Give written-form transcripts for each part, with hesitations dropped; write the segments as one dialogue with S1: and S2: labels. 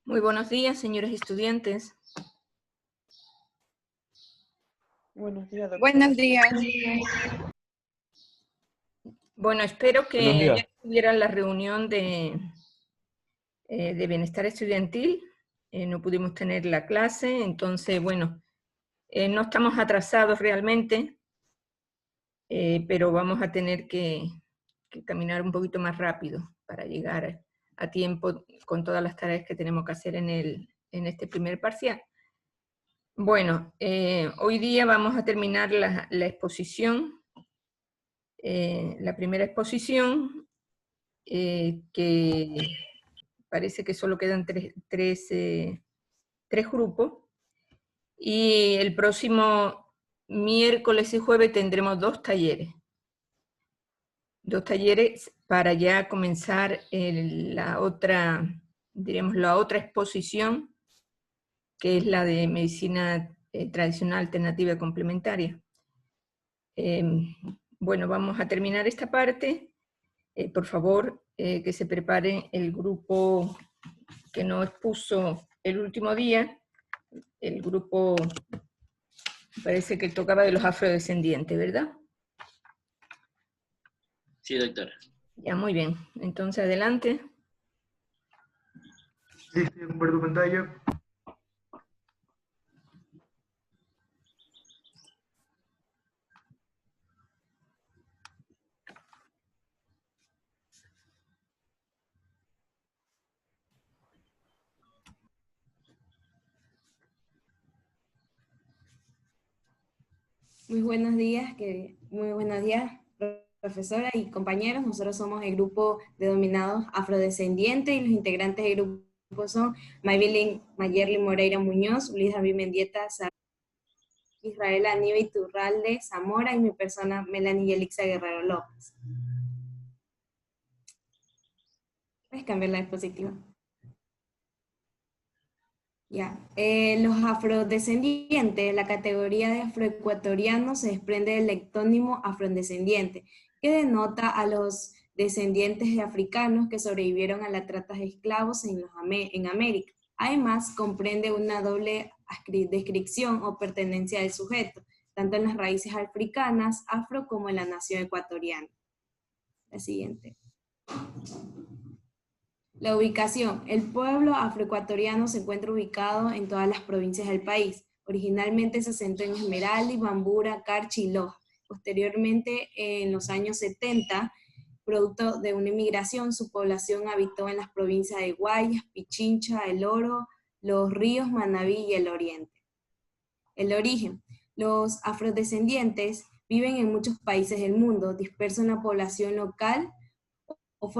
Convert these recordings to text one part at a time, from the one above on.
S1: Muy buenos días, señores estudiantes.
S2: Buenos días, doctora.
S3: Buenos días.
S1: Bueno, espero que
S2: Buenos días.
S1: ayer tuvieran la reunión de bienestar estudiantil. No pudimos tener la clase, entonces, bueno, no estamos atrasados realmente, pero vamos a tener que caminar un poquito más rápido para llegar a tiempo con todas las tareas que tenemos que hacer en este primer parcial. Bueno, hoy día vamos a terminar la exposición, la primera exposición, que parece que solo quedan tres grupos, y el próximo miércoles y jueves tendremos dos talleres para ya comenzar la otra exposición, que es la de medicina tradicional, alternativa y complementaria. Bueno, vamos a terminar esta parte. Por favor, que se prepare el grupo que no expuso el último día, el grupo, parece que tocaba de los afrodescendientes, ¿verdad?
S4: Sí, doctora.
S1: Ya, muy bien. Entonces, adelante.
S2: Sí, comparto pantalla.
S3: Muy buenos días, profesora y compañeros. Nosotros somos el grupo denominado Afrodescendiente y los integrantes del grupo son Mayerly Moreira Muñoz, Luis David Mendieta, Israel Aníbal Iturralde Zamora y mi persona Melanie Yelixa Guerrero López. ¿Puedes cambiar la diapositiva? Ya. Los afrodescendientes, la categoría de afroecuatorianos se desprende del lectónimo afrodescendiente, que denota a los descendientes de africanos que sobrevivieron a la trata de esclavos en América. Además, comprende una doble descripción o pertenencia del sujeto, tanto en las raíces africanas, afro, como en la nación ecuatoriana. La siguiente. La ubicación. El pueblo afroecuatoriano se encuentra ubicado en todas las provincias del país. Originalmente se asentó en Esmeralda, Bambura, Carchi y Loja. Posteriormente, en los años 70, producto de una inmigración, su población habitó en las provincias de Guayas, Pichincha, El Oro, Los Ríos, Manabí y el Oriente. El origen. Los afrodescendientes viven en muchos países del mundo, dispersos en la población local o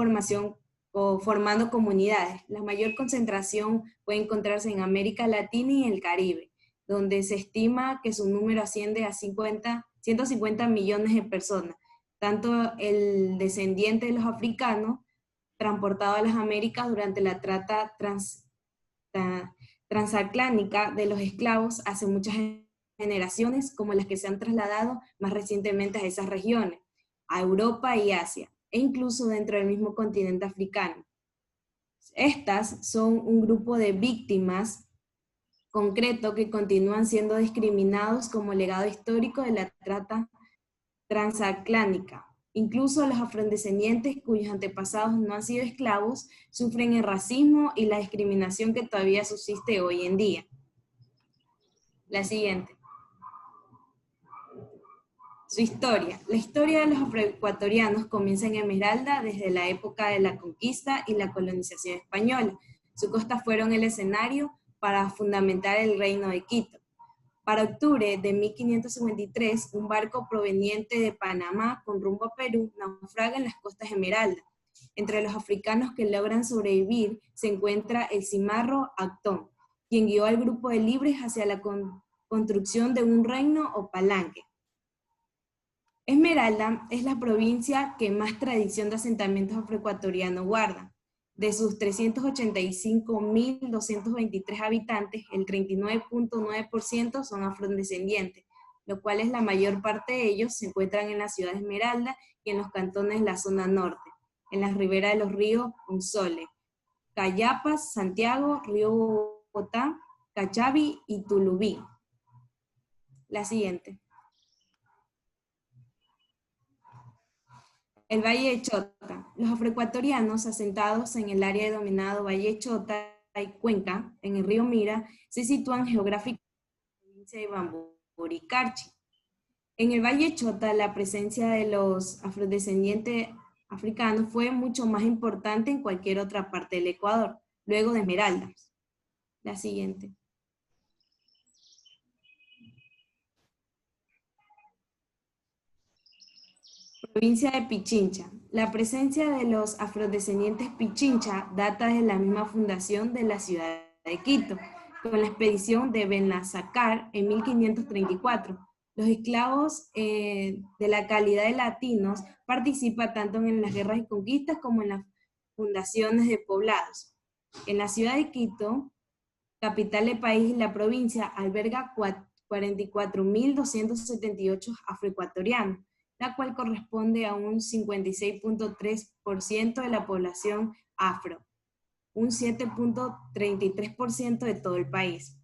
S3: formando comunidades. La mayor concentración puede encontrarse en América Latina y el Caribe, donde se estima que su número asciende a 150 millones de personas. Tanto el descendiente de los africanos, transportado a las Américas durante la trata transatlántica de los esclavos hace muchas generaciones, como las que se han trasladado más recientemente a esas regiones, a Europa y Asia, e incluso dentro del mismo continente africano. Estas son un grupo de víctimas concreto que continúan siendo discriminados como legado histórico de la trata transatlántica. Incluso los afrodescendientes cuyos antepasados no han sido esclavos sufren el racismo y la discriminación que todavía subsiste hoy en día. La siguiente. Su historia. La historia de los afroecuatorianos comienza en Esmeralda desde la época de la conquista y la colonización española. Sus costas fueron el escenario para fundamentar el reino de Quito. Para octubre de 1553, un barco proveniente de Panamá con rumbo a Perú naufraga en las costas de Esmeralda. Entre los africanos que logran sobrevivir se encuentra el cimarro Actón, quien guió al grupo de libres hacia la construcción de un reino o palanque. Esmeralda es la provincia que más tradición de asentamientos afroecuatorianos guarda. De sus 385.223 habitantes, el 39.9% son afrodescendientes, lo cual es la mayor parte de ellos se encuentran en la ciudad de Esmeralda y en los cantones de la zona norte, en las riberas de los ríos Unsole, Cayapas, Santiago, Río Bogotá, Cachabi y Tulubí. La siguiente. El Valle de Chota. Los afroecuatorianos asentados en el área denominado Valle de Chota y Cuenca, en el río Mira, se sitúan geográficamente en la provincia de Bamburi y Carchi. En el Valle de Chota, la presencia de los afrodescendientes africanos fue mucho más importante en cualquier otra parte del Ecuador, luego de Esmeraldas. La siguiente. Provincia de Pichincha. La presencia de los afrodescendientes Pichincha data de la misma fundación de la ciudad de Quito, con la expedición de Benazacar en 1534. Los esclavos de la calidad de latinos participan tanto en las guerras y conquistas como en las fundaciones de poblados. En la ciudad de Quito, capital del país, la provincia alberga 44.278 afroecuatorianos, la cual corresponde a un 56.3% de la población afro, un 7.33% de todo el país.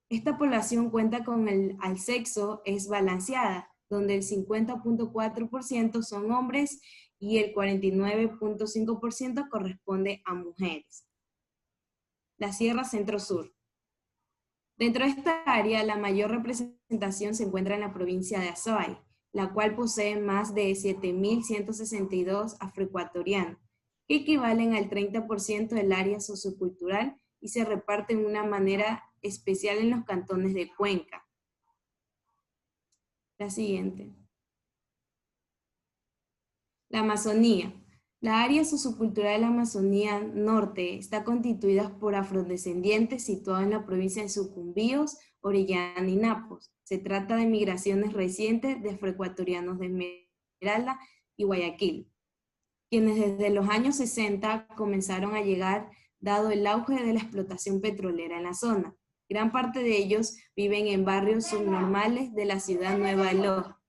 S3: Esta población cuenta con al sexo es balanceada, donde el 50.4% son hombres y el 49.5% corresponde a mujeres. La Sierra Centro-Sur. Dentro de esta área, la mayor representación se encuentra en la provincia de Azuay, la cual posee más de 7.162 afroecuatorianos, que equivalen al 30% del área sociocultural y se reparten de una manera especial en los cantones de Cuenca. La siguiente. La Amazonía. La área sociocultural de la Amazonía Norte está constituida por afrodescendientes situados en la provincia de Sucumbíos, Orellana y Napo. Se trata de migraciones recientes de afroecuatorianos de Esmeralda y Guayaquil, quienes desde los años 60 comenzaron a llegar dado el auge de la explotación petrolera en la zona. Gran parte de ellos viven en barrios subnormales de la ciudad Nueva de Loja.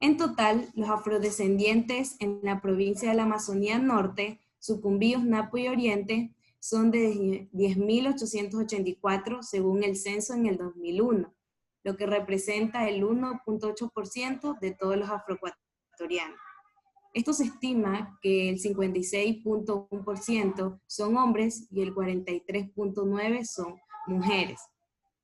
S3: En total, los afrodescendientes en la provincia de la Amazonía Norte, Sucumbíos, Napo y Oriente, son de 10.884 según el censo en el 2001, lo que representa el 1.8% de todos los afroecuatorianos. Esto se estima que el 56.1% son hombres y el 43.9% son mujeres.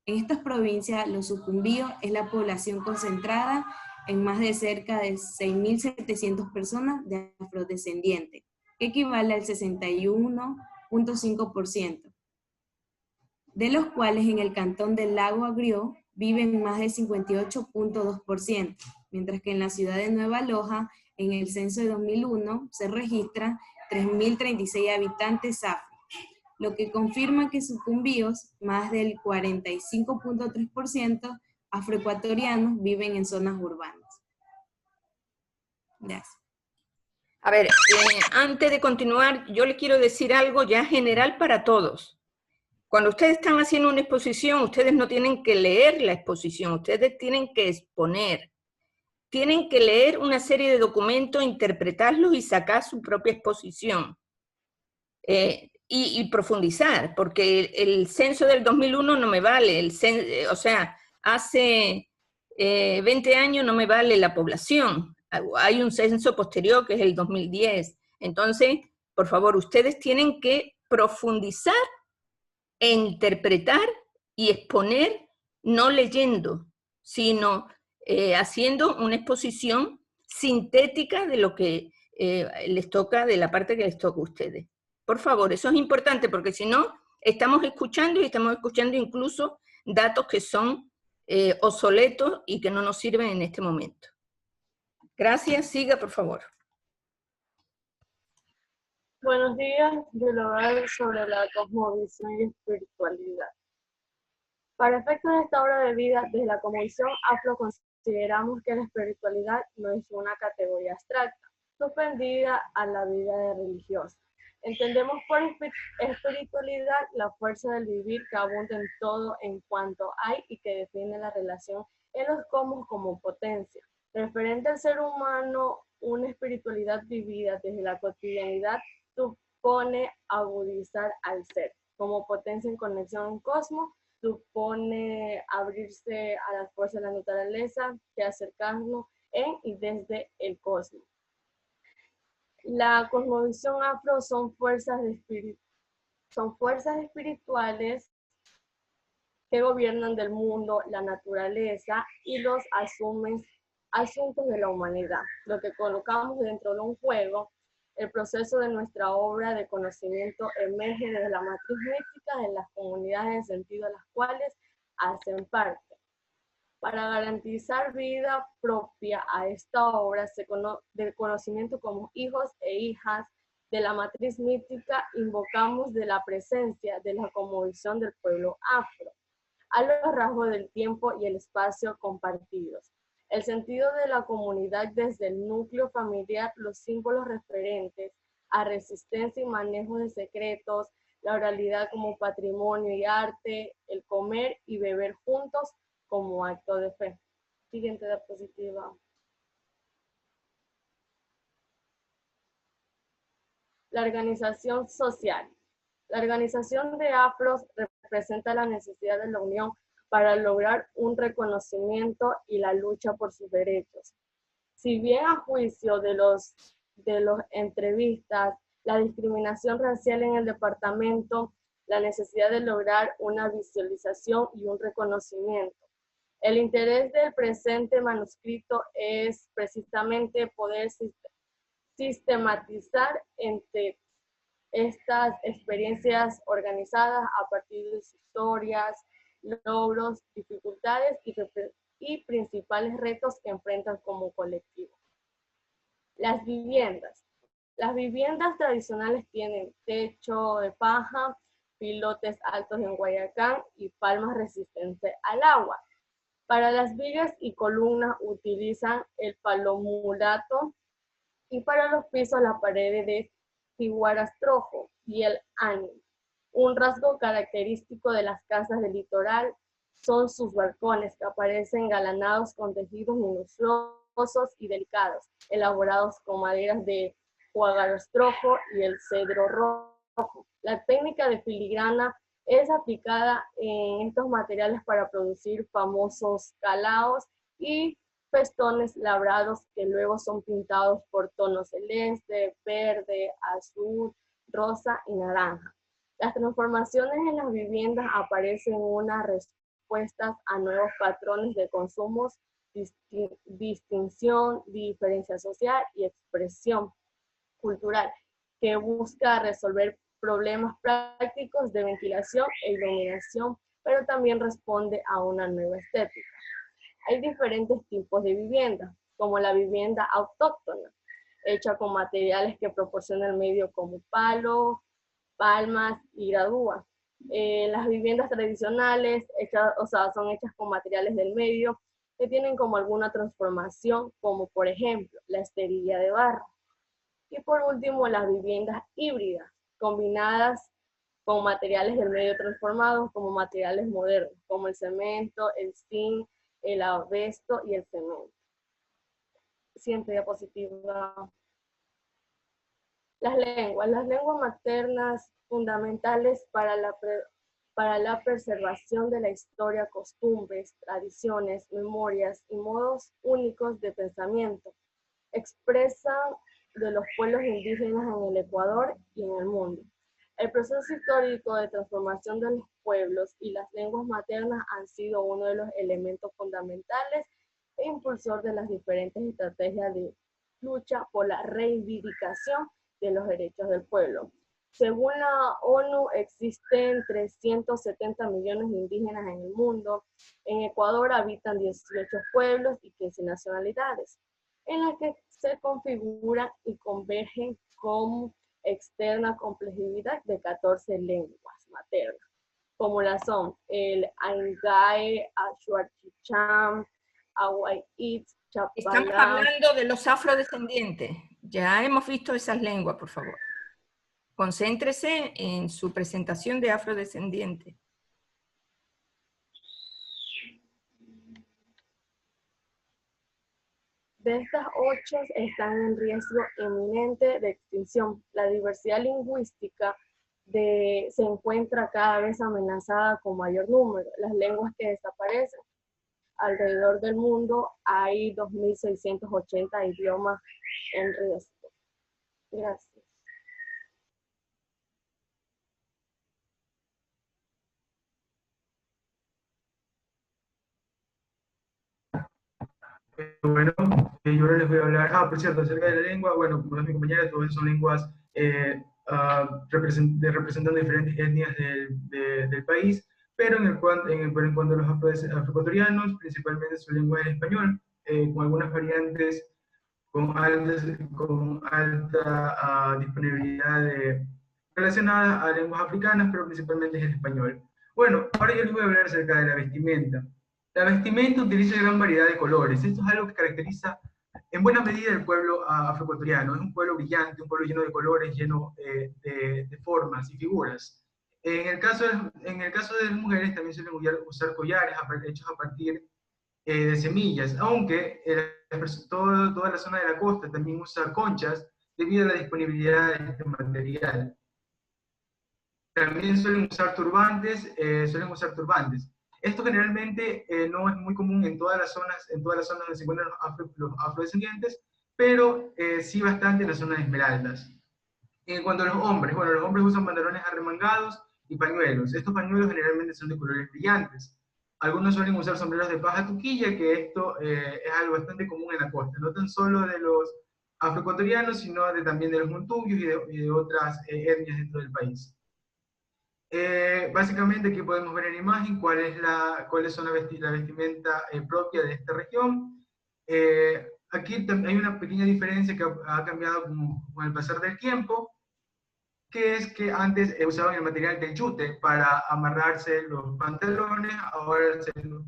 S3: En estas provincias, los sucumbíos es la población concentrada en más de cerca de 6.700 personas de afrodescendientes, que equivale al 61.5%, de los cuales en el cantón del Lago Agrio viven más del 58.2%, mientras que en la ciudad de Nueva Loja, en el censo de 2001, se registran 3.036 habitantes afro, lo que confirma que Sucumbíos, más del 45.3% afroecuatorianos viven en zonas urbanas. Gracias.
S1: A ver, antes de continuar, yo le quiero decir algo ya general para todos. Cuando ustedes están haciendo una exposición, ustedes no tienen que leer la exposición, ustedes tienen que exponer. Tienen que leer una serie de documentos, interpretarlos y sacar su propia exposición. Y profundizar, porque el censo del 2001 no me vale, o sea, hace 20 años no me vale la población, hay un censo posterior que es el 2010, entonces, por favor, ustedes tienen que profundizar e interpretar y exponer, no leyendo, sino haciendo una exposición sintética de lo que les toca, de la parte que les toca a ustedes. Por favor, eso es importante, porque si no, estamos escuchando y estamos escuchando incluso datos que son obsoletos y que no nos sirven en este momento. Gracias, siga, por favor.
S4: Buenos días, yo le voy a hablar sobre la cosmovisión y espiritualidad. Para efectos de esta obra de vida, desde la cosmovisión afro consideramos que la espiritualidad no es una categoría abstracta, suspendida a la vida religiosa. Entendemos por espiritualidad la fuerza del vivir que abunda en todo en cuanto hay y que define la relación en los cosmos como potencia. Referente al ser humano, una espiritualidad vivida desde la cotidianidad supone agudizar al ser. Como potencia en conexión en cosmos, supone abrirse a las fuerzas de la naturaleza que acercarnos en y desde el cosmos. La cosmovisión afro son fuerzas espirituales que gobiernan del mundo, la naturaleza y los asuntos de la humanidad. Lo que colocamos dentro de un juego, el proceso de nuestra obra de conocimiento emerge desde la matriz mística de las comunidades en sentido de las cuales hacen parte. Para garantizar vida propia a esta obra del conocimiento como hijos e hijas de la matriz mística, invocamos de la presencia de la cosmovisión del pueblo afro, a los rasgos del tiempo y el espacio compartidos. El sentido de la comunidad desde el núcleo familiar, los símbolos referentes a resistencia y manejo de secretos, la oralidad como patrimonio y arte, el comer y beber juntos como acto de fe. Siguiente diapositiva. La organización social. La organización de afros representa la necesidad de la unión para lograr un reconocimiento y la lucha por sus derechos. Si bien a juicio de los entrevistas, la discriminación racial en el departamento, la necesidad de lograr una visualización y un reconocimiento. El interés del presente manuscrito es precisamente poder sistematizar entre estas experiencias organizadas a partir de sus historias, logros, dificultades y principales retos que enfrentan como colectivo. Las viviendas. Las viviendas tradicionales tienen techo de paja, pilotes altos en Guayacán y palmas resistentes al agua. Para las vigas y columnas utilizan el palomulato y para los pisos las paredes de Tiguarastrojo y el ani. Un rasgo característico de las casas del litoral son sus balcones, que aparecen engalanados con tejidos minuciosos y delicados, elaborados con maderas de Tiguarastrojo y el cedro rojo. La técnica de filigrana es aplicada en estos materiales para producir famosos calaos y festones labrados que luego son pintados por tonos celeste, verde, azul, rosa y naranja. Las transformaciones en las viviendas aparecen unas respuestas a nuevos patrones de consumo, distinción, diferencia social y expresión cultural, que busca resolver problemas prácticos de ventilación e iluminación, pero también responde a una nueva estética. Hay diferentes tipos de vivienda, como la vivienda autóctona, hecha con materiales que proporciona el medio como palos, palmas y gradúa. Las viviendas tradicionales son hechas con materiales del medio que tienen como alguna transformación, como por ejemplo la esterilla de barro. Y por último, las viviendas híbridas, combinadas con materiales del medio transformados como materiales modernos, como el cemento, el zinc, el asbesto y el cemento. Siguiente diapositiva. Las lenguas maternas fundamentales para la preservación de la historia, costumbres, tradiciones, memorias y modos únicos de pensamiento. Expresan de los pueblos indígenas en el Ecuador y en el mundo. El proceso histórico de transformación de los pueblos y las lenguas maternas han sido uno de los elementos fundamentales e impulsor de las diferentes estrategias de lucha por la reivindicación de los derechos del pueblo. Según la ONU, existen 370 millones de indígenas en el mundo. En Ecuador habitan 18 pueblos y 15 nacionalidades, en las que se configuran y convergen con externa complejidad de 14 lenguas maternas, como las son el Angae, Achuarchicham, Aguayit, Chapalá.
S1: Estamos hablando de los afrodescendientes. Ya hemos visto esas lenguas, por favor. Concéntrese en su presentación de afrodescendientes.
S4: De estas 8 están en riesgo inminente de extinción. La diversidad lingüística se encuentra cada vez amenazada con mayor número. Las lenguas que desaparecen. Alrededor del mundo hay 2.680 idiomas en riesgo. Gracias.
S2: Bueno, yo ahora les voy a hablar, por cierto, acerca de la lengua. Bueno, como es mi compañera, todas son lenguas representando diferentes etnias del país, pero en cuanto a los afroecuatorianos, principalmente su lengua es el español, con algunas variantes con alta disponibilidad relacionada a lenguas africanas, pero principalmente es el español. Bueno, ahora yo les voy a hablar acerca de la vestimenta. La vestimenta utiliza gran variedad de colores. Esto es algo que caracteriza en buena medida el pueblo afroecuatoriano. Es un pueblo brillante, un pueblo lleno de colores, lleno de formas y figuras. En el caso de las mujeres también suelen usar collares hechos a partir de semillas, aunque toda la zona de la costa también usa conchas debido a la disponibilidad de este material. También suelen usar turbantes. Esto generalmente no es muy común en todas las zonas donde se encuentran los afrodescendientes, pero sí bastante en la zona de Esmeraldas. En cuanto a los hombres, bueno, los hombres usan pantalones arremangados y pañuelos. Estos pañuelos generalmente son de colores brillantes. Algunos suelen usar sombreros de paja tuquilla, que esto es algo bastante común en la costa, no tan solo de los afroecuatorianos, sino también de los montubios y de otras etnias dentro del país. Básicamente aquí podemos ver en imagen cuáles son la vestimenta propia de esta región. Aquí hay una pequeña diferencia que ha cambiado con el pasar del tiempo, que es que antes usaban el material del yute para amarrarse los pantalones. Ahora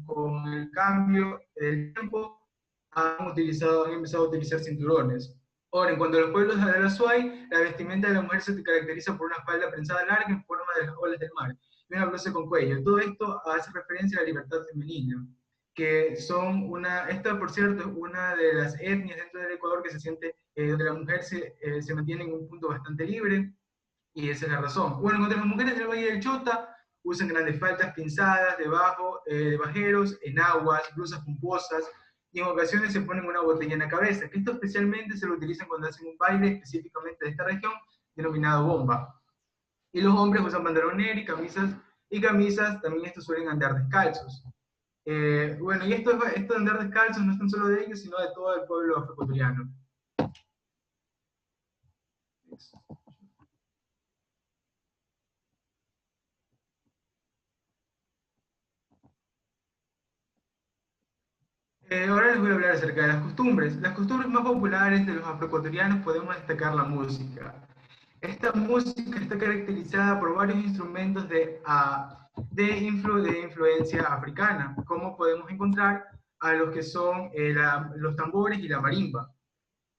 S2: con el cambio del tiempo han empezado a utilizar cinturones. Ahora, en cuanto a los pueblos de la Azuay, la vestimenta de la mujer se caracteriza por una falda prensada larga en forma de las olas del mar y una blusa con cuello. Todo esto hace referencia a la libertad femenina, que esta por cierto es una de las etnias dentro del Ecuador que se siente, donde la mujer se mantiene en un punto bastante libre, y esa es la razón. Bueno, contra las mujeres del Valle del Chota usan grandes faldas pinzadas de bajeros, enaguas, blusas pomposas, y en ocasiones se ponen una botella en la cabeza, que esto especialmente se lo utilizan cuando hacen un baile específicamente de esta región, denominado bomba. Y los hombres usan pantalón negro y camisas, también estos suelen andar descalzos. Bueno, y esto de andar descalzos no es tan solo de ellos, sino de todo el pueblo afroecuatoriano. Ahora les voy a hablar acerca de las costumbres. Las costumbres más populares de los afroecuatorianos podemos destacar la música. Esta música está caracterizada por varios instrumentos de influencia africana, como podemos encontrar a los que son los tambores y la marimba.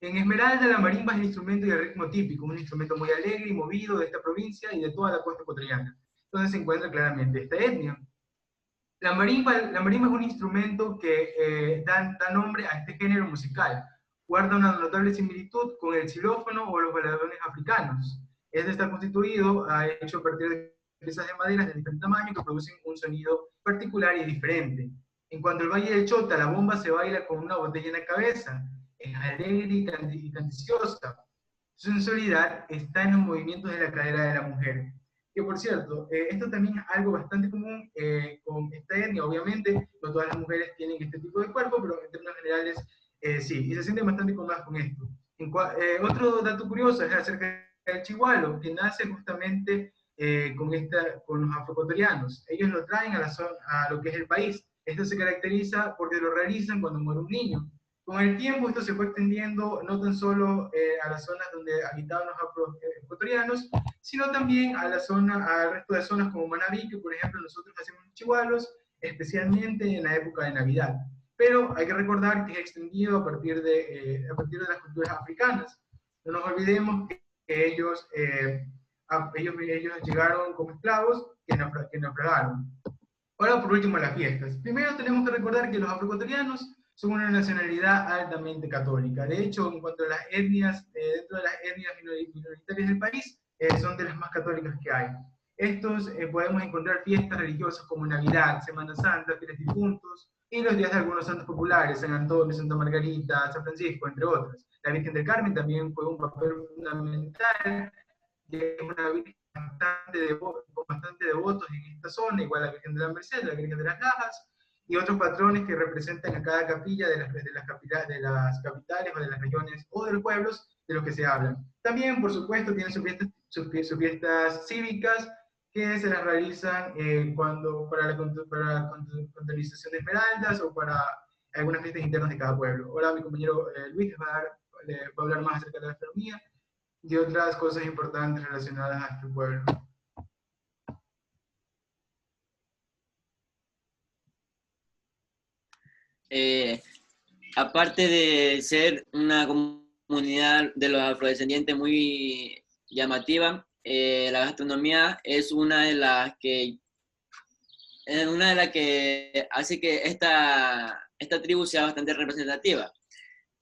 S2: En Esmeralda, la marimba es el instrumento y el ritmo típico, un instrumento muy alegre y movido de esta provincia y de toda la costa ecuatoriana, donde se encuentra claramente esta etnia. La marimba es un instrumento que da nombre a este género musical. Guarda una notable similitud con el xilófono o los baladones africanos. Este está hecho a partir de piezas de madera de diferente tamaño que producen un sonido particular y diferente. En cuanto al Valle del Chota, la bomba se baila con una botella en la cabeza. Es alegre y canticiosa. Su sensualidad está en los movimientos de la cadera de la mujer. Que por cierto, esto también es algo bastante común con esta etnia. Obviamente, no todas las mujeres tienen este tipo de cuerpo, pero en términos generales sí, y se sienten bastante cómodas con esto. Otro dato curioso es acerca del chihualo, que nace justamente con los afroecuatorianos. Ellos lo traen a lo que es el país. Esto se caracteriza porque lo realizan cuando muere un niño. Con el tiempo esto se fue extendiendo no tan solo a las zonas donde habitaban los afroecuatorianos, sino también al resto de zonas como Manabí, que por ejemplo nosotros hacemos chihualos, especialmente en la época de Navidad. Pero hay que recordar que es extendido a partir de las culturas africanas. No nos olvidemos que ellos llegaron como esclavos que naufragaron. Ahora por último las fiestas. Primero tenemos que recordar que los afroecuatorianos son una nacionalidad altamente católica. De hecho, en cuanto a las etnias, dentro de las etnias minoritarias del país, son de las más católicas que hay. Estos podemos encontrar fiestas religiosas como Navidad, Semana Santa, Fieles Difuntos, y los días de algunos santos populares, San Antonio, Santa Margarita, San Francisco, entre otros. La Virgen del Carmen también juega un papel fundamental, ya que es una Virgen con bastante devotos en esta zona, igual la Virgen de la Merced, la Virgen de las Lajas, y otros patrones que representan a cada capilla de las capitales o de las regiones o de los pueblos de los que se hablan. También, por supuesto, tienen sus fiestas cívicas, que se las realizan para la contabilización de esmeraldas o para algunas fiestas internas de cada pueblo. Ahora mi compañero Luis le va a hablar más acerca de la gastronomía y otras cosas importantes relacionadas a este pueblo.
S5: Aparte de ser una comunidad de los afrodescendientes muy llamativa, la gastronomía es una de las que hace que esta tribu sea bastante representativa,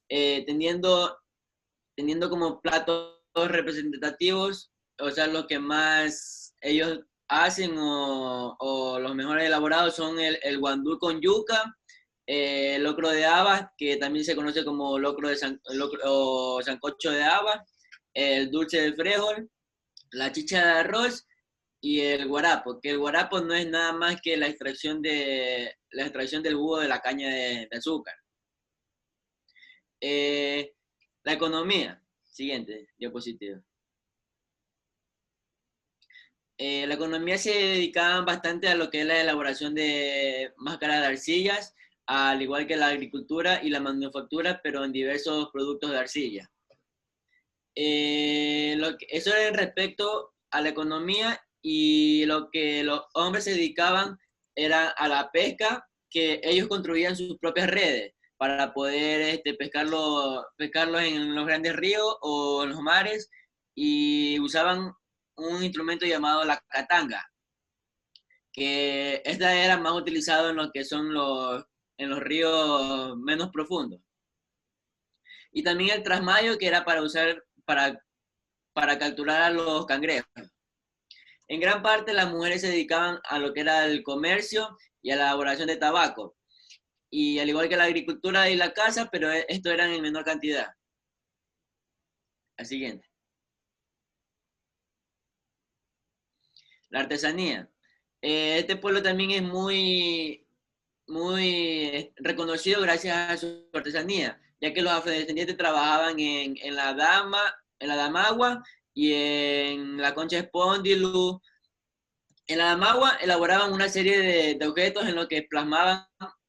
S5: teniendo como platos representativos, o sea, lo que más ellos hacen o los mejores elaborados son el guandul con yuca, locro de habas, que también se conoce como locro o sancocho de habas, el dulce de frijol, la chicha de arroz y el guarapo, que el guarapo no es nada más que la extracción del jugo de la caña de azúcar. La economía, siguiente diapositiva. La economía se dedicaba bastante a lo que es la elaboración de máscaras de arcillas, al igual que la agricultura y la manufactura, pero en diversos productos de arcilla. Eso era en respecto a la economía, y lo que los hombres se dedicaban era a la pesca, que ellos construían sus propias redes para poder pescarlos en los grandes ríos o en los mares, y usaban un instrumento llamado la catanga, que esta era más utilizado en lo que son en los ríos menos profundos. Y también el trasmayo, que era para usar para capturar a los cangrejos. En gran parte las mujeres se dedicaban a lo que era el comercio y a la elaboración de tabaco, y al igual que la agricultura y la caza, pero esto eran en menor cantidad. La siguiente. La artesanía. Este pueblo también es muy reconocido gracias a su artesanía, ya que los afrodescendientes trabajaban en la damagua y en la concha espóndilu. En la damagua elaboraban una serie de objetos en los que plasmaban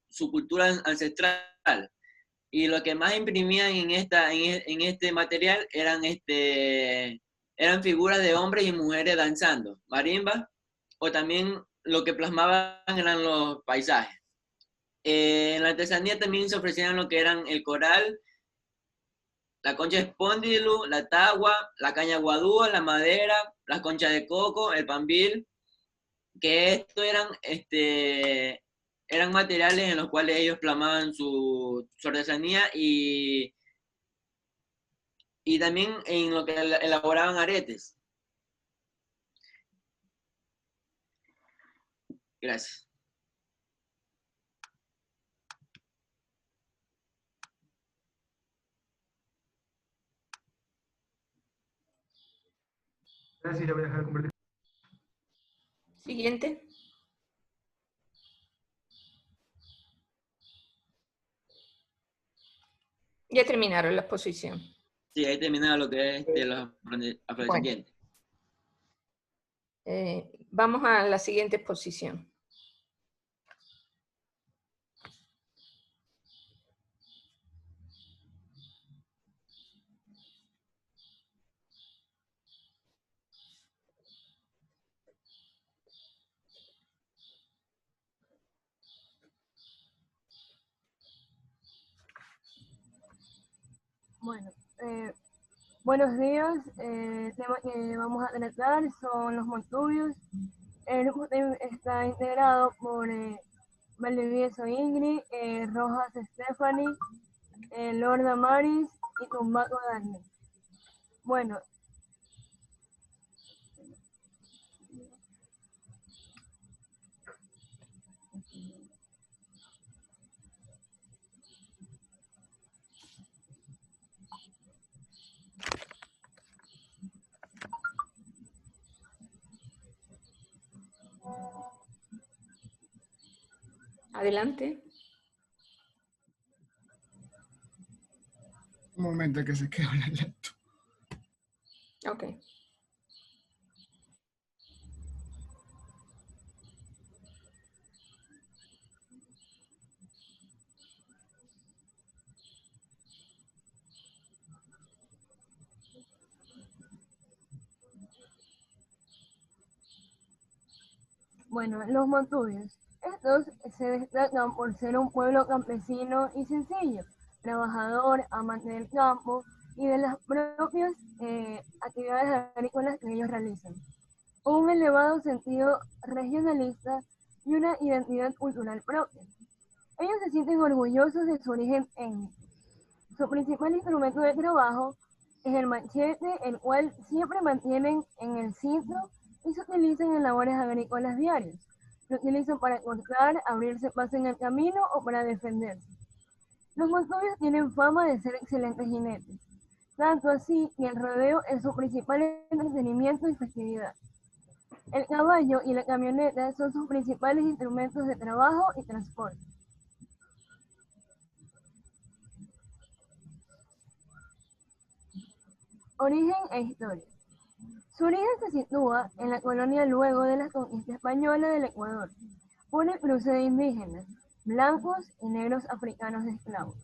S5: su cultura ancestral, y lo que más imprimían en este material eran figuras de hombres y mujeres danzando, marimba, o también lo que plasmaban eran los paisajes. En la artesanía también se ofrecían lo que eran el coral, la concha espóndilu, la tagua, la caña guadúa, la madera, las conchas de coco, el pambil, que esto eran materiales en los cuales ellos plasmaban su artesanía, y también en lo que elaboraban aretes. Gracias.
S2: Gracias, ya voy a dejar de compartir.
S1: Siguiente. Ya terminaron la exposición.
S5: Sí, ahí terminaba lo que es de los afrodescendientes.
S1: Vamos a la siguiente exposición.
S4: Bueno, buenos días. El tema que vamos a tratar son los montubios. El está integrado por
S6: Valdivieso Ingrid, Rojas Stephanie, Lorda Maris y Tumbaco Daniel. Bueno,
S1: Adelante.
S7: Un momento que se quedó la laptop.
S1: Ok.
S6: Bueno, los montubios. Estos se destacan por ser un pueblo campesino y sencillo, trabajador, amante del campo y de las propias actividades agrícolas que ellos realizan. Un elevado sentido regionalista y una identidad cultural propia. Ellos se sienten orgullosos de su origen étnico. Su principal instrumento de trabajo es el machete, el cual siempre mantienen en el cinto y se utilizan en labores agrícolas diarias. Lo utilizan para cortar, abrirse paso en el camino o para defenderse. Los montubios tienen fama de ser excelentes jinetes, tanto así que el rodeo es su principal entretenimiento y festividad. El caballo y la camioneta son sus principales instrumentos de trabajo y transporte. Origen e historia. Su origen se sitúa en la colonia luego de la conquista española del Ecuador, por el cruce de indígenas, blancos y negros africanos de esclavos.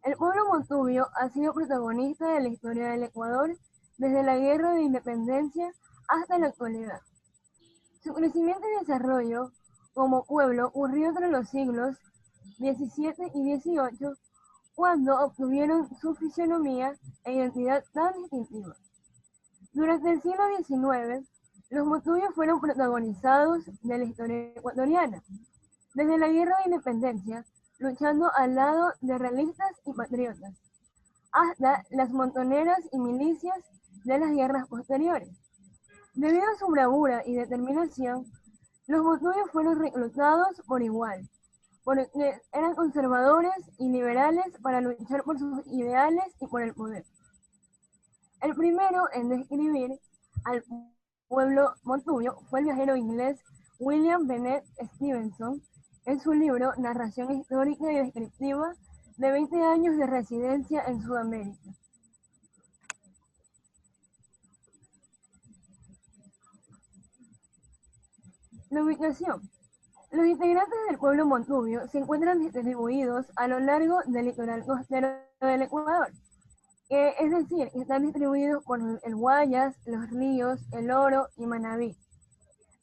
S6: El pueblo montubio ha sido protagonista de la historia del Ecuador desde la Guerra de Independencia hasta la actualidad. Su crecimiento y desarrollo como pueblo ocurrió entre los siglos XVII y XVIII, cuando obtuvieron su fisonomía e identidad tan distintiva. Durante el siglo XIX, los montubios fueron protagonizados de la historia ecuatoriana, desde la Guerra de Independencia, luchando al lado de realistas y patriotas, hasta las montoneras y milicias de las guerras posteriores. Debido a su bravura y determinación, los montubios fueron reclutados por igual, porque eran conservadores y liberales para luchar por sus ideales y por el poder. El primero en describir al pueblo montubio fue el viajero inglés William Bennett Stevenson en su libro Narración histórica y descriptiva de 20 años de residencia en Sudamérica. La ubicación. Los integrantes del pueblo montubio se encuentran distribuidos a lo largo del litoral costero del Ecuador, es decir, están distribuidos por el Guayas, los ríos, el Oro y Manabí.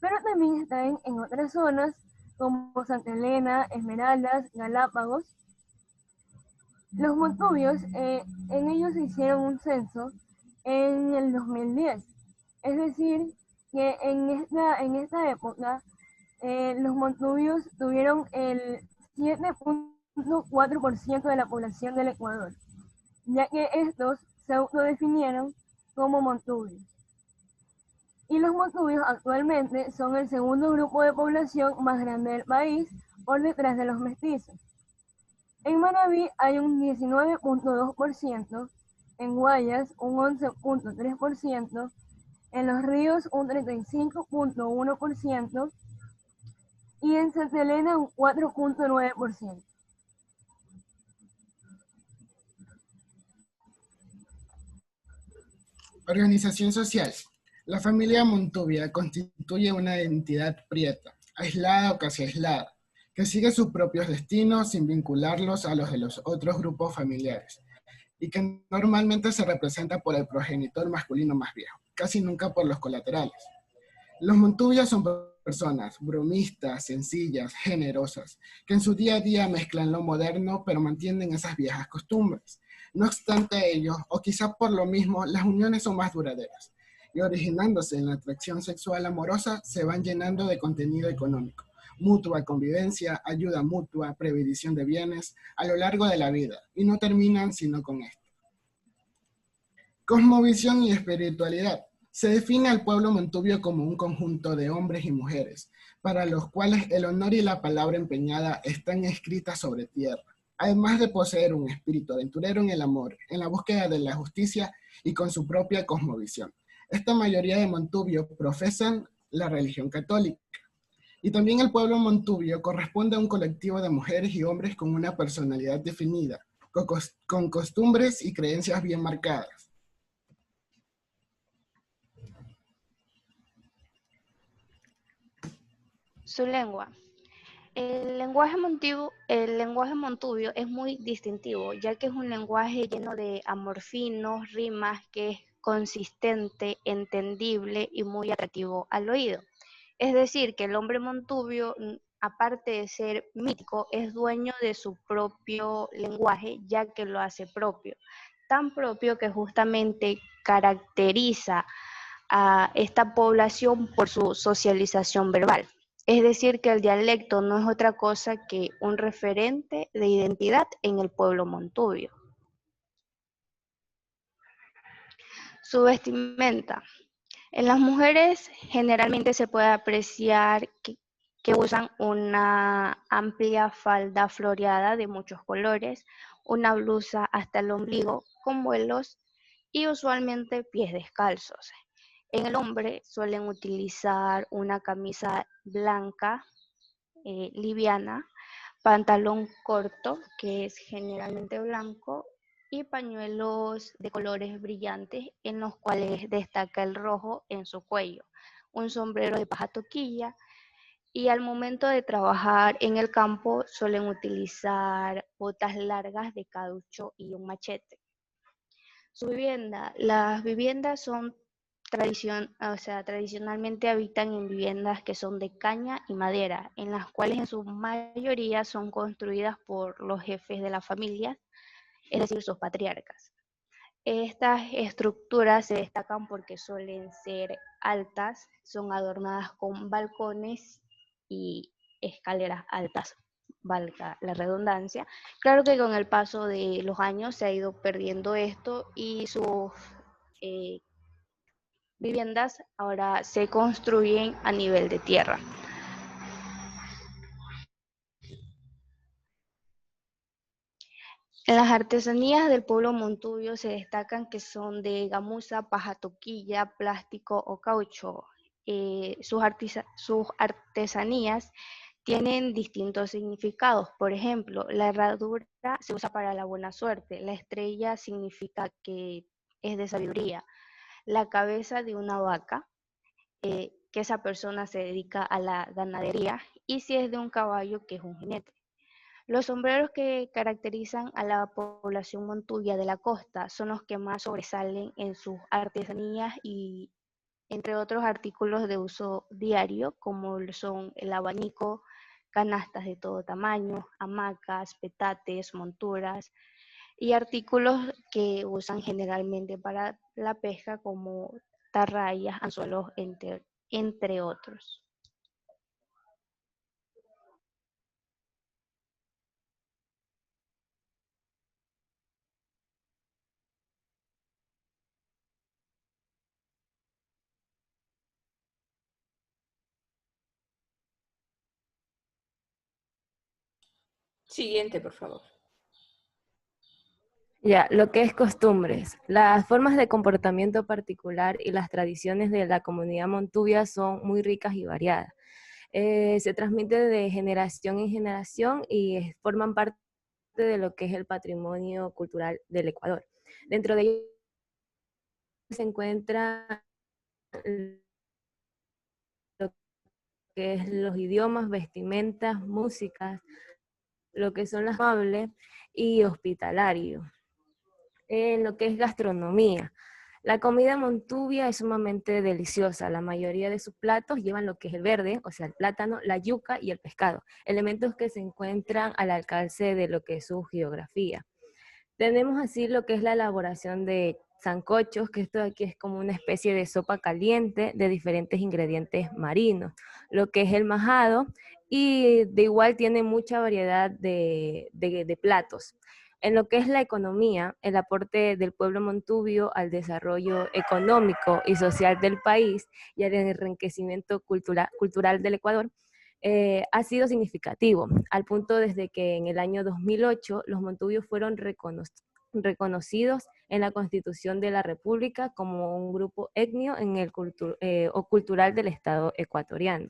S6: Pero también están en otras zonas como Santa Elena, Esmeraldas, Galápagos. Los montubios, en ellos se hicieron un censo en el 2010, es decir, que en esta época los montubios tuvieron el 7.4% de la población del Ecuador, ya que estos se autodefinieron como montubios. Y los montubios actualmente son el segundo grupo de población más grande del país, por detrás de los mestizos. En Manabí hay un 19.2%, en Guayas un 11.3%, en los ríos un 35.1% y en Santa Elena un 4.9%.
S7: Organización social. La familia montubia constituye una entidad prieta, aislada o casi aislada, que sigue sus propios destinos sin vincularlos a los de los otros grupos familiares, y que normalmente se representa por el progenitor masculino más viejo, casi nunca por los colaterales. Los montubios son personas bromistas, sencillas, generosas, que en su día a día mezclan lo moderno, pero mantienen esas viejas costumbres. No obstante ello, o quizá por lo mismo, las uniones son más duraderas, y originándose en la atracción sexual amorosa, se van llenando de contenido económico, mutua convivencia, ayuda mutua, previsión de bienes a lo largo de la vida, y no terminan sino con esto. Cosmovisión y espiritualidad. Se define al pueblo montubio como un conjunto de hombres y mujeres, para los cuales el honor y la palabra empeñada están escritas sobre tierra, además de poseer un espíritu aventurero en el amor, en la búsqueda de la justicia y con su propia cosmovisión. Esta mayoría de Montubio profesan la religión católica. Y también el pueblo montubio corresponde a un colectivo de mujeres y hombres con una personalidad definida, con costumbres y creencias bien marcadas.
S8: Su lengua. El lenguaje montubio es muy distintivo, ya que es un lenguaje lleno de amorfinos, rimas, que es consistente, entendible y muy atractivo al oído. Es decir, que el hombre montubio, aparte de ser mítico, es dueño de su propio lenguaje, ya que lo hace propio. Tan propio que justamente caracteriza a esta población por su socialización verbal. Es decir, que el dialecto no es otra cosa que un referente de identidad en el pueblo montubio. Su vestimenta. En las mujeres generalmente se puede apreciar que usan una amplia falda floreada de muchos colores, una blusa hasta el ombligo con vuelos y usualmente pies descalzos. En el hombre suelen utilizar una camisa blanca, liviana, pantalón corto, que es generalmente blanco, y pañuelos de colores brillantes en los cuales destaca el rojo en su cuello, un sombrero de paja toquilla, y al momento de trabajar en el campo suelen utilizar botas largas de caucho y un machete. Su vivienda. Las viviendas son tradicionalmente habitan en viviendas que son de caña y madera, en las cuales en su mayoría son construidas por los jefes de la familia, es decir, sus patriarcas. Estas estructuras se destacan porque suelen ser altas, son adornadas con balcones y escaleras altas, valga la redundancia. Claro que con el paso de los años se ha ido perdiendo esto y sus viviendas ahora se construyen a nivel de tierra. En las artesanías del pueblo montubio se destacan que son de gamuza, paja toquilla, plástico o caucho. Sus artesanías tienen distintos significados. Por ejemplo, la herradura se usa para la buena suerte, la estrella significa que es de sabiduría, la cabeza de una vaca, que esa persona se dedica a la ganadería, y si es de un caballo, que es un jinete. Los sombreros que caracterizan a la población montubia de la costa son los que más sobresalen en sus artesanías y entre otros artículos de uso diario, como son el abanico, canastas de todo tamaño, hamacas, petates, monturas y artículos que usan generalmente para la pesca, como tarrayas, anzuelos, entre otros.
S1: Siguiente, por favor.
S6: Ya, lo que es costumbres. Las formas de comportamiento particular y las tradiciones de la comunidad montubia son muy ricas y variadas. Se transmite de generación en generación y forman parte de lo que es el patrimonio cultural del Ecuador. Dentro de ellos se encuentra lo que es los idiomas, vestimentas, músicas, lo que son las amables y hospitalarios. En lo que es gastronomía, la comida montubia es sumamente deliciosa. La mayoría de sus platos llevan lo que es el verde, o sea, el plátano, la yuca y el pescado, elementos que se encuentran al alcance de lo que es su geografía. Tenemos así lo que es la elaboración de
S9: sancochos, que esto de aquí es como una especie de sopa caliente de diferentes ingredientes marinos, lo que es el majado, y de igual tiene mucha variedad de platos. En lo que es la economía, el aporte del pueblo montubio al desarrollo económico y social del país y al enriquecimiento cultural del Ecuador ha sido significativo, al punto desde que en el año 2008 los montubios fueron reconocidos en la Constitución de la República como un grupo etnio en el cultural del Estado ecuatoriano.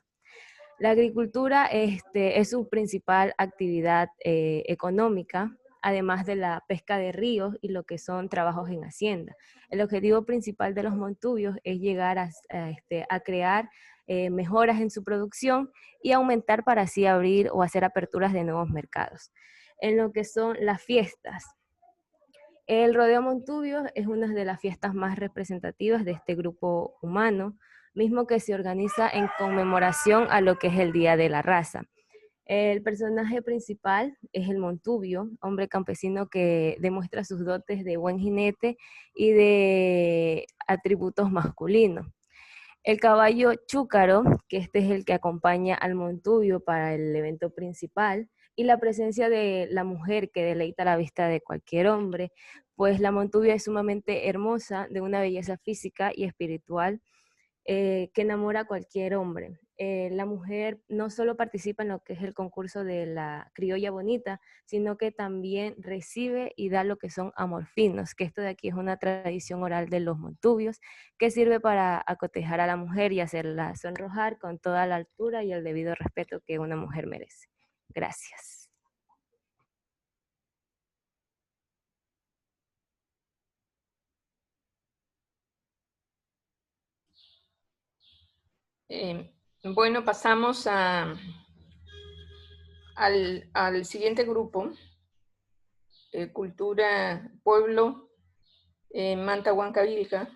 S9: La agricultura es su principal actividad económica, además de la pesca de ríos y lo que son trabajos en hacienda. El objetivo principal de los montubios es llegar a crear mejoras en su producción y aumentar para así abrir o hacer aperturas de nuevos mercados. En lo que son las fiestas, el rodeo montubio es una de las fiestas más representativas de este grupo humano, mismo que se organiza en conmemoración a lo que es el Día de la Raza. El personaje principal es el montubio, hombre campesino que demuestra sus dotes de buen jinete y de atributos masculinos. El caballo chúcaro, que este es el que acompaña al montubio para el evento principal, y la presencia de la mujer que deleita la vista de cualquier hombre, pues la montubia es sumamente hermosa, de una belleza física y espiritual que enamora a cualquier hombre. La mujer no solo participa en lo que es el concurso de la criolla bonita, sino que también recibe y da lo que son amorfinos, que esto de aquí es una tradición oral de los montubios, que sirve para acotejar a la mujer y hacerla sonrojar con toda la altura y el debido respeto que una mujer merece. Gracias.
S1: Bueno, pasamos al siguiente grupo, Cultura, Pueblo, Manta Huancavilca.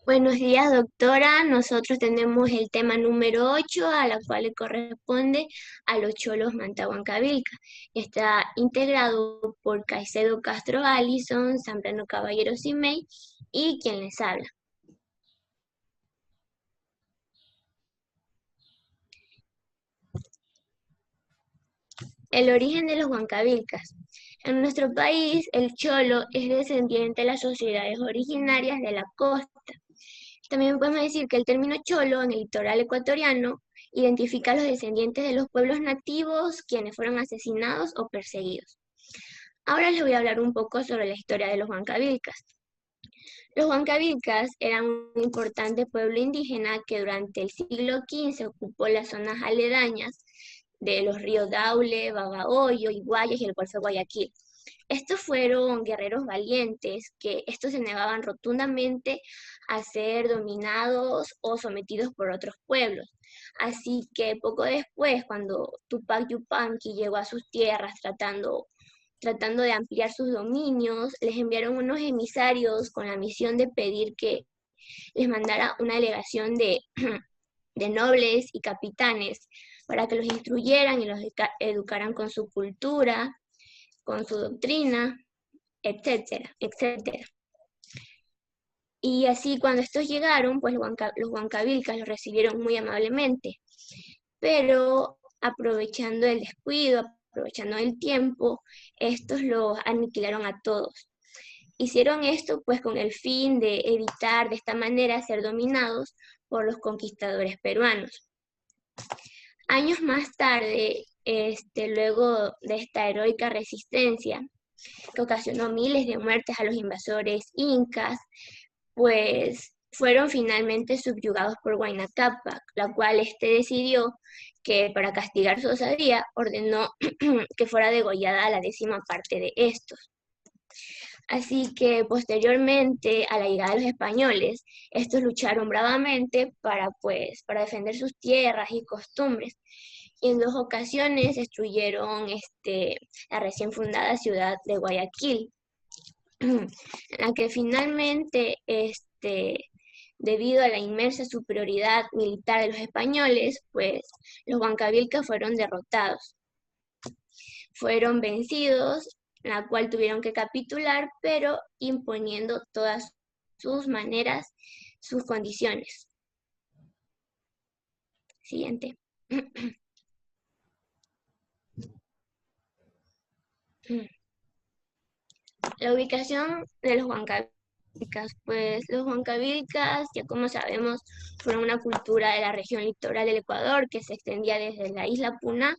S10: Buenos días, doctora. Nosotros tenemos el tema número 8, a la cual le corresponde a los cholos Manta Huancavilca. Está integrado por Caicedo Castro Allison, Zambrano Caballero Simey y quien les habla. El origen de los huancavilcas. En nuestro país, el cholo es descendiente de las sociedades originarias de la costa. También podemos decir que el término cholo en el litoral ecuatoriano identifica a los descendientes de los pueblos nativos quienes fueron asesinados o perseguidos. Ahora les voy a hablar un poco sobre la historia de los huancavilcas. Los huancavilcas eran un importante pueblo indígena que durante el siglo XV ocupó las zonas aledañas de los ríos Daule, Babahoyo, Iguayas y el Golfo de Guayaquil. Estos fueron guerreros valientes que estos se negaban rotundamente a ser dominados o sometidos por otros pueblos. Así que poco después, cuando Tupac Yupanqui llegó a sus tierras tratando de ampliar sus dominios, les enviaron unos emisarios con la misión de pedir que les mandara una delegación de nobles y capitanes para que los instruyeran y los educaran con su cultura, con su doctrina, etcétera, etcétera. Y así cuando estos llegaron, pues los huancavilcas los recibieron muy amablemente, pero aprovechando el descuido, aprovechando el tiempo, estos los aniquilaron a todos. Hicieron esto pues con el fin de evitar de esta manera ser dominados por los conquistadores peruanos. Años más tarde, luego de esta heroica resistencia, que ocasionó miles de muertes a los invasores incas, pues fueron finalmente subyugados por Huayna Cápac, la cual decidió que para castigar su osadía ordenó que fuera degollada la 10ª parte de estos. Así que posteriormente a la llegada de los españoles, estos lucharon bravamente para defender sus tierras y costumbres. Y en 2 ocasiones destruyeron la recién fundada ciudad de Guayaquil. en la que finalmente, debido a la inmensa superioridad militar de los españoles, pues los huancavilcas fueron derrotados. Fueron vencidos, la cual tuvieron que capitular, pero imponiendo todas sus maneras, sus condiciones. Siguiente. La ubicación de los huancavilcas. Pues los huancavilcas, ya como sabemos, fueron una cultura de la región litoral del Ecuador que se extendía desde la isla Puna,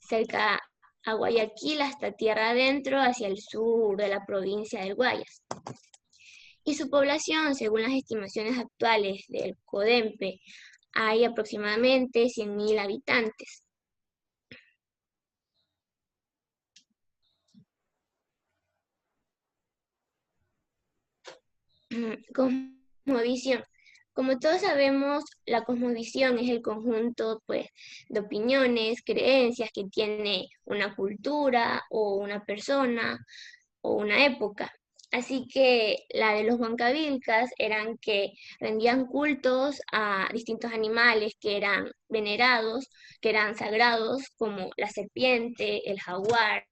S10: cerca a Guayaquil, hasta tierra adentro, hacia el sur de la provincia del Guayas. Y su población, según las estimaciones actuales del CODEMPE, hay aproximadamente 100.000 habitantes. Cosmovisión. Como todos sabemos, la cosmovisión es el conjunto, pues, de opiniones, creencias que tiene una cultura o una persona o una época. Así que la de los huancavilcas eran que rendían cultos a distintos animales que eran venerados, que eran sagrados, como la serpiente, el jaguar,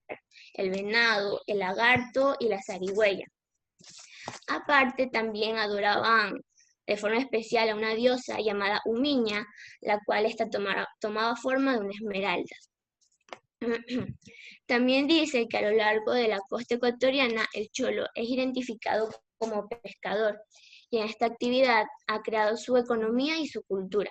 S10: el venado, el lagarto y la zarigüeya. Aparte, también adoraban de forma especial a una diosa llamada Umiña, la cual tomaba forma de una esmeralda. También dice que a lo largo de la costa ecuatoriana el cholo es identificado como pescador, y en esta actividad ha creado su economía y su cultura.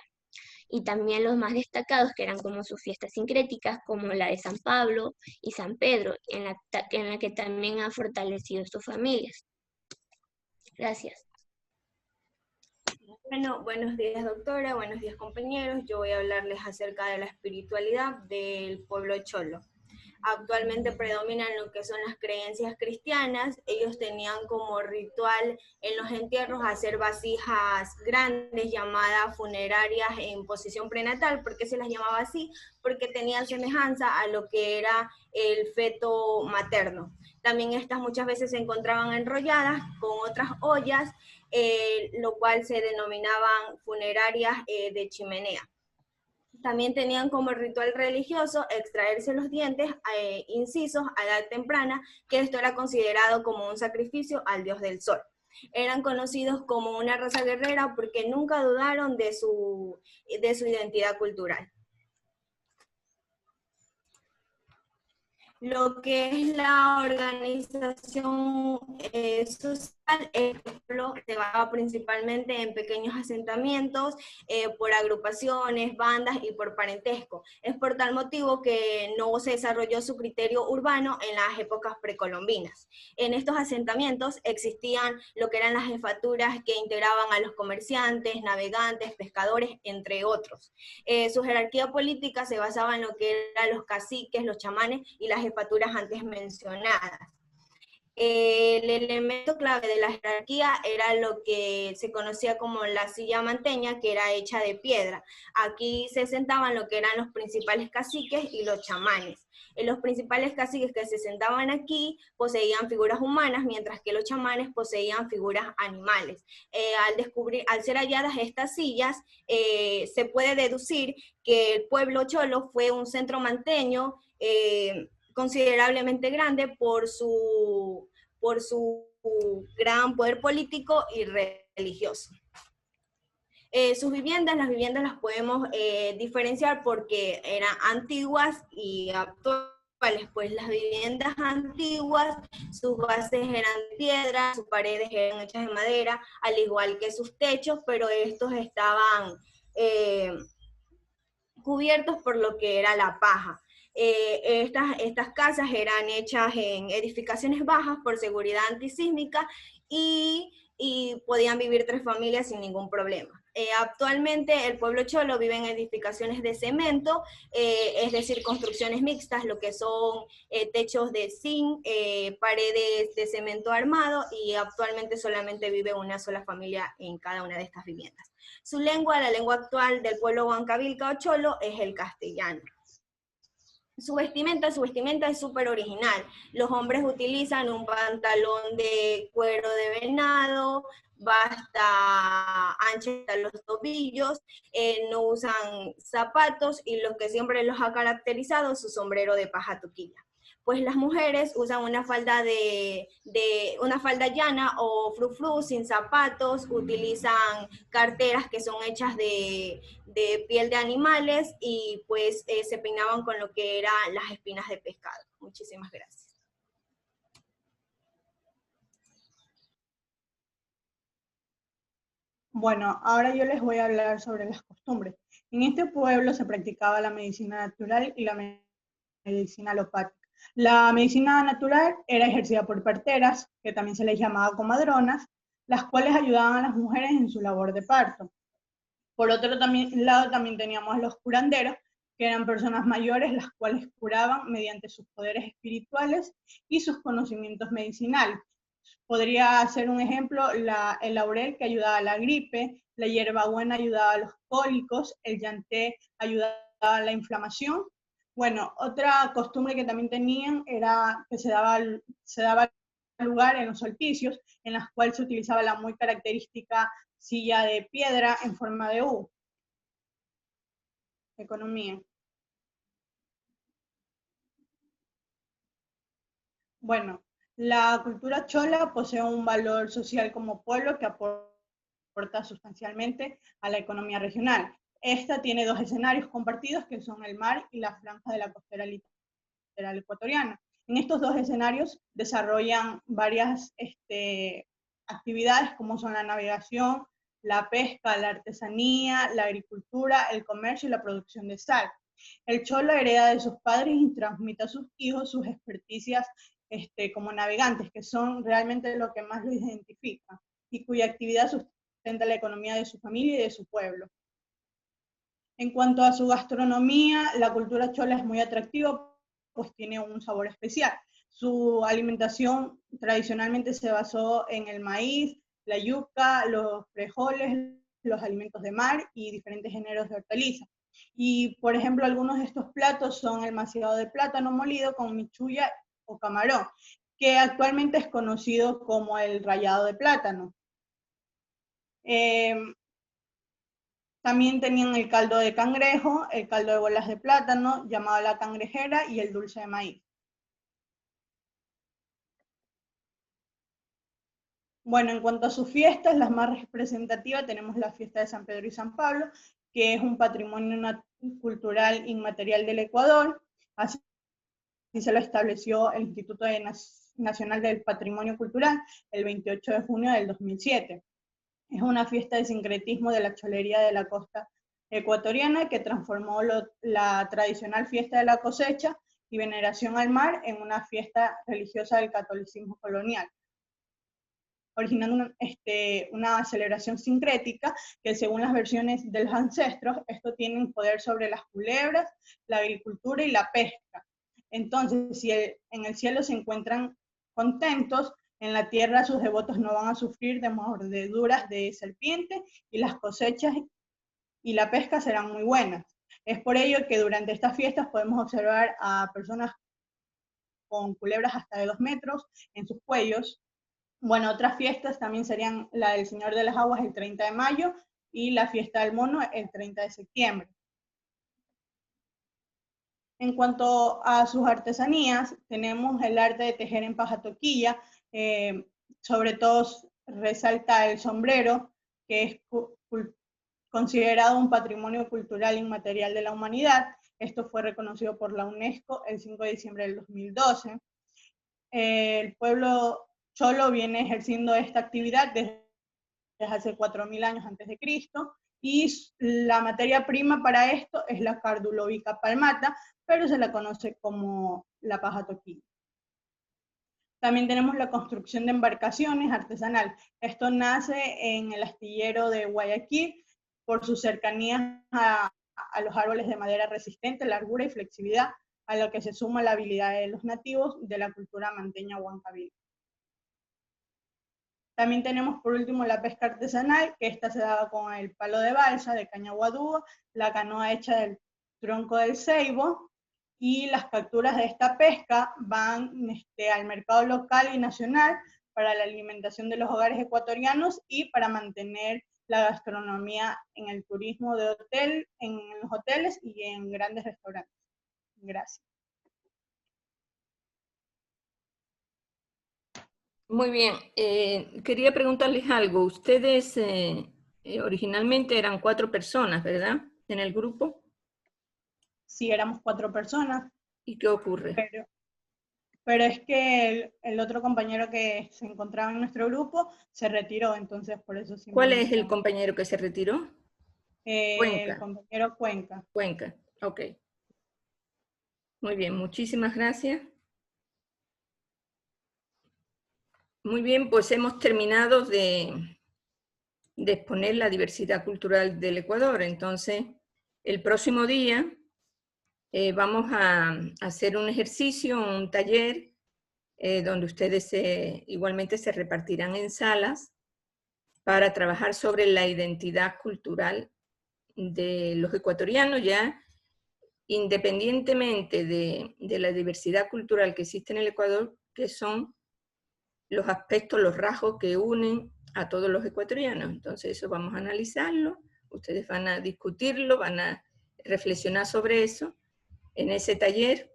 S10: Y también los más destacados, que eran como sus fiestas sincréticas, como la de San Pablo y San Pedro, en la que también ha fortalecido sus familias. Gracias.
S3: Bueno, buenos días doctora, buenos días compañeros. Yo voy a hablarles acerca de la espiritualidad del pueblo cholo. Actualmente predominan lo que son las creencias cristianas. Ellos tenían como ritual en los entierros hacer vasijas grandes llamadas funerarias en posición prenatal. ¿Por qué se las llamaba así? Porque tenían semejanza a lo que era el feto materno. También estas muchas veces se encontraban enrolladas con otras ollas, lo cual se denominaban funerarias de chimenea. También tenían como ritual religioso extraerse los dientes incisos a edad temprana, que esto era considerado como un sacrificio al dios del sol. Eran conocidos como una raza guerrera porque nunca dudaron de su identidad cultural. Lo que es la organización social, el pueblo se basaba principalmente en pequeños asentamientos, por agrupaciones, bandas y por parentesco. Es por tal motivo que no se desarrolló su criterio urbano en las épocas precolombinas. En estos asentamientos existían lo que eran las jefaturas que integraban a los comerciantes, navegantes, pescadores, entre otros. Su jerarquía política se basaba en lo que eran los caciques, los chamanes y las jefaturas antes mencionadas. El elemento clave de la jerarquía era lo que se conocía como la silla manteña, que era hecha de piedra. Aquí se sentaban lo que eran los principales caciques y los chamanes. Los principales caciques que se sentaban aquí poseían figuras humanas, mientras que los chamanes poseían figuras animales. Al ser halladas estas sillas, se puede deducir que el pueblo cholo fue un centro manteño considerablemente grande por su gran poder político y religioso. Sus viviendas, las viviendas las podemos diferenciar porque eran antiguas y actuales. Pues las viviendas antiguas, sus bases eran de piedra, sus paredes eran hechas de madera, al igual que sus techos, pero estos estaban cubiertos por lo que era la paja. Estas casas eran hechas en edificaciones bajas por seguridad antisísmica y podían vivir 3 familias sin ningún problema. Actualmente el pueblo cholo vive en edificaciones de cemento, es decir, construcciones mixtas, lo que son techos de zinc, paredes de cemento armado, y actualmente solamente vive una sola familia en cada una de estas viviendas. Su lengua, la lengua actual del pueblo huancavilca o cholo, es el castellano.
S6: Su vestimenta es súper original. Los hombres utilizan un pantalón de cuero de venado, basta ancha hasta los tobillos, no usan zapatos y lo que siempre los ha caracterizado es su sombrero de paja toquilla. Pues las mujeres usan una falda una falda llana o frufru sin zapatos, utilizan carteras que son hechas de piel de animales y pues se peinaban con lo que eran las espinas de pescado. Muchísimas gracias.
S11: Bueno, ahora yo les voy a hablar sobre las costumbres. En este pueblo se practicaba la medicina natural y la medicina alopática. La medicina natural era ejercida por parteras, que también se les llamaba comadronas, las cuales ayudaban a las mujeres en su labor de parto. Por otro lado también teníamos a los curanderos, que eran personas mayores, las cuales curaban mediante sus poderes espirituales y sus conocimientos medicinales. Podría ser un ejemplo el laurel, que ayudaba a la gripe, la hierbabuena ayudaba a los cólicos, el yanté ayudaba a la inflamación. Bueno, otra costumbre que también tenían era que se daba lugar en los solsticios, en las cuales se utilizaba la muy característica silla de piedra en forma de U. Economía. Bueno, la cultura chola posee un valor social como pueblo que aporta sustancialmente a la economía regional. Esta tiene dos escenarios compartidos, que son el mar y la franja de la costera litoral ecuatoriana. En estos dos escenarios desarrollan varias actividades, como son la navegación, la pesca, la artesanía, la agricultura, el comercio y la producción de sal. El cholo hereda de sus padres y transmite a sus hijos sus experticias como navegantes, que son realmente lo que más los identifica y cuya actividad sustenta la economía de su familia y de su pueblo. En cuanto a su gastronomía, la cultura chola es muy atractiva, pues tiene un sabor especial. Su alimentación tradicionalmente se basó en el maíz, la yuca, los frijoles, los alimentos de mar y diferentes géneros de hortalizas. Y, por ejemplo, algunos de estos platos son el maciado de plátano molido con michuya o camarón, que actualmente es conocido como el rallado de plátano. También tenían el caldo de cangrejo, el caldo de bolas de plátano, llamado la cangrejera, y el dulce de maíz. Bueno, en cuanto a sus fiestas, las más representativas tenemos la fiesta de San Pedro y San Pablo, que es un patrimonio cultural inmaterial del Ecuador. Así se lo estableció el Instituto Nacional del Patrimonio Cultural el 28 de junio del 2007. Es una fiesta de sincretismo de la cholería de la costa ecuatoriana que transformó la tradicional fiesta de la cosecha y veneración al mar en una fiesta religiosa del catolicismo colonial, originando una celebración sincrética que, según las versiones de los ancestros, esto tiene un poder sobre las culebras, la agricultura y la pesca. Entonces, si en el cielo se encuentran contentos, en la tierra sus devotos no van a sufrir de mordeduras de serpiente y las cosechas y la pesca serán muy buenas. Es por ello que durante estas fiestas podemos observar a personas con culebras hasta de 2 metros en sus cuellos. Bueno, otras fiestas también serían la del Señor de las Aguas el 30 de mayo y la fiesta del mono el 30 de septiembre. En cuanto a sus artesanías, tenemos el arte de tejer en paja toquilla, sobre todo resalta el sombrero, que es considerado un patrimonio cultural inmaterial de la humanidad. Esto fue reconocido por la UNESCO el 5 de diciembre del 2012. El pueblo cholo viene ejerciendo esta actividad desde hace 4000 años antes de Cristo, y la materia prima para esto es la Cardulovica palmata, pero se la conoce como la paja toquilla. También tenemos la construcción de embarcaciones artesanal. Esto nace en el astillero de Guayaquil por su cercanía a los árboles de madera resistente, largura y flexibilidad, a lo que se suma la habilidad de los nativos de la cultura manteña huancabil. También tenemos por último la pesca artesanal, que esta se daba con el palo de balsa, de caña guadúa, la canoa hecha del tronco del ceibo, y las capturas de esta pesca van al mercado local y nacional para la alimentación de los hogares ecuatorianos y para mantener la gastronomía en el turismo de hotel, en los hoteles y en grandes restaurantes. Gracias.
S1: Muy bien. Quería preguntarles algo. Ustedes originalmente eran 4 personas, ¿verdad? En el grupo.
S11: Sí, éramos 4 personas.
S1: ¿Y qué ocurre?
S11: Pero es que el otro compañero que se encontraba en nuestro grupo se retiró, entonces por eso sí.
S1: ¿Cuál es el compañero que se retiró?
S11: El compañero Cuenca.
S1: Cuenca, ok. Muy bien, muchísimas gracias. Muy bien, pues hemos terminado de exponer la diversidad cultural del Ecuador. Entonces, el próximo día vamos a hacer un ejercicio, un taller, donde ustedes igualmente se repartirán en salas para trabajar sobre la identidad cultural de los ecuatorianos, ya independientemente de la diversidad cultural que existe en el Ecuador, que son los aspectos, los rasgos que unen a todos los ecuatorianos. Entonces eso vamos a analizarlo, ustedes van a discutirlo, van a reflexionar sobre eso en ese taller.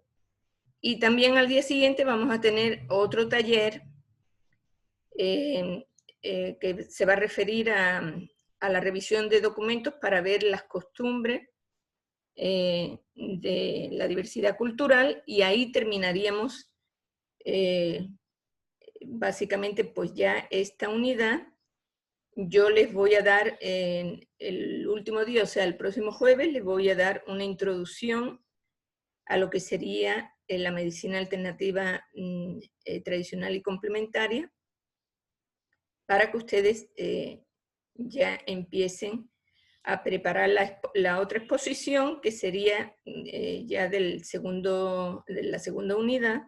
S1: Y también al día siguiente vamos a tener otro taller que se va a referir a la revisión de documentos para ver las costumbres de la diversidad cultural, y ahí terminaríamos básicamente pues ya esta unidad. Yo les voy a dar el último día, o sea, el próximo jueves, les voy a dar una introducción a lo que sería la medicina alternativa tradicional y complementaria, para que ustedes ya empiecen a preparar la otra exposición, que sería ya de la segunda unidad,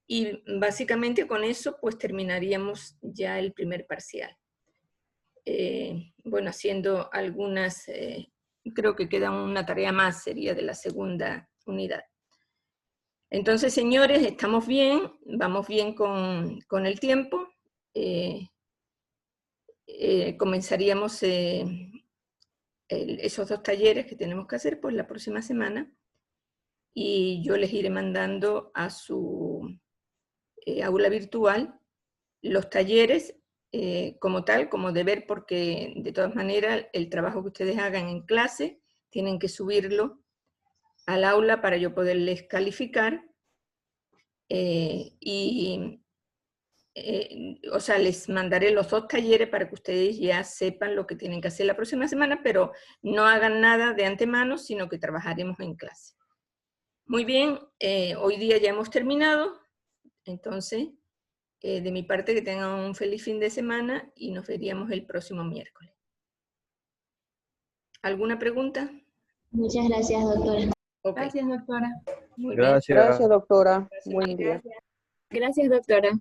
S1: y básicamente con eso pues terminaríamos ya el primer parcial. Bueno, haciendo algunas, creo que queda una tarea más, sería de la segunda unidad. Entonces, señores, estamos bien, vamos bien con el tiempo. Comenzaríamos esos 2 talleres que tenemos que hacer pues la próxima semana, y yo les iré mandando a su aula virtual los talleres como tal, como deber, porque de todas maneras el trabajo que ustedes hagan en clase tienen que subirlo al aula para yo poderles calificar, o sea, les mandaré los 2 talleres para que ustedes ya sepan lo que tienen que hacer la próxima semana, pero no hagan nada de antemano, sino que trabajaremos en clase. Muy bien, hoy día ya hemos terminado, entonces, de mi parte, que tengan un feliz fin de semana y nos veríamos el próximo miércoles. ¿Alguna pregunta?
S10: Muchas gracias, doctora.
S1: Okay.
S6: Gracias, doctora.
S1: Muy
S12: Gracias.
S1: bien.
S12: Gracias, doctora.
S1: Gracias.
S12: Buen día.
S6: Gracias, doctora.